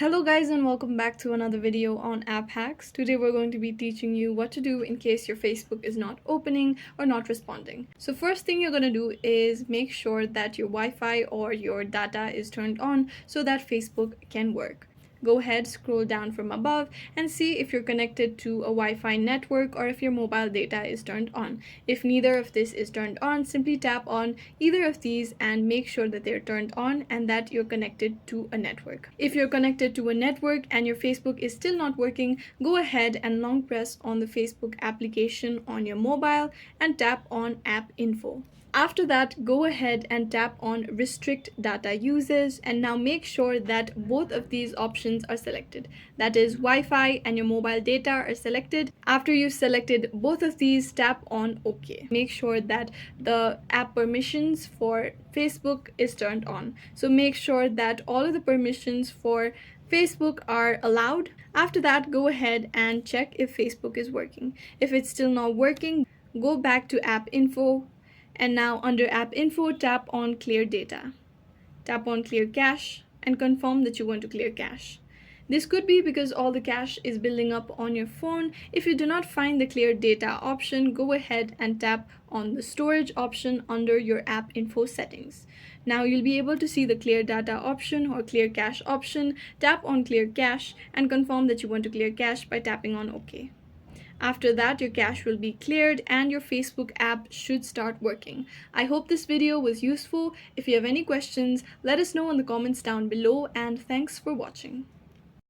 Hello guys and welcome back to another video on app hacks. Today we're going to be teaching you what to do in case your Facebook is not opening or not responding. So first thing you're going to do is make sure that your Wi-Fi or your data is turned on so that Facebook can work. Go ahead, scroll down from above and see if you're connected to a Wi-Fi network or if your mobile data is turned on. If neither of this is turned on, simply tap on either of these and make sure that they're turned on and that you're connected to a network. If you're connected to a network and your Facebook is still not working, go ahead and long press on the Facebook application on your mobile and tap on App Info. After that, go ahead and tap on Restrict Data Uses and now make sure that both of these options are selected. That is, Wi-Fi and your mobile data are selected. After you've selected both of these, tap on OK. Make sure that the app permissions for Facebook is turned on. So make sure that all of the permissions for Facebook are allowed. After that, go ahead and check if Facebook is working. If it's still not working, go back to App Info. And now under App Info, tap on Clear Data. Tap on Clear Cache and confirm that you want to clear cache. This could be because all the cache is building up on your phone. If you do not find the Clear Data option, go ahead and tap on the Storage option under your App Info settings. Now you'll be able to see the Clear Data option or Clear Cache option. Tap on Clear Cache and confirm that you want to clear cache by tapping on OK. After that, your cache will be cleared and your Facebook app should start working. I hope this video was useful. If you have any questions, let us know in the comments down below, and thanks for watching.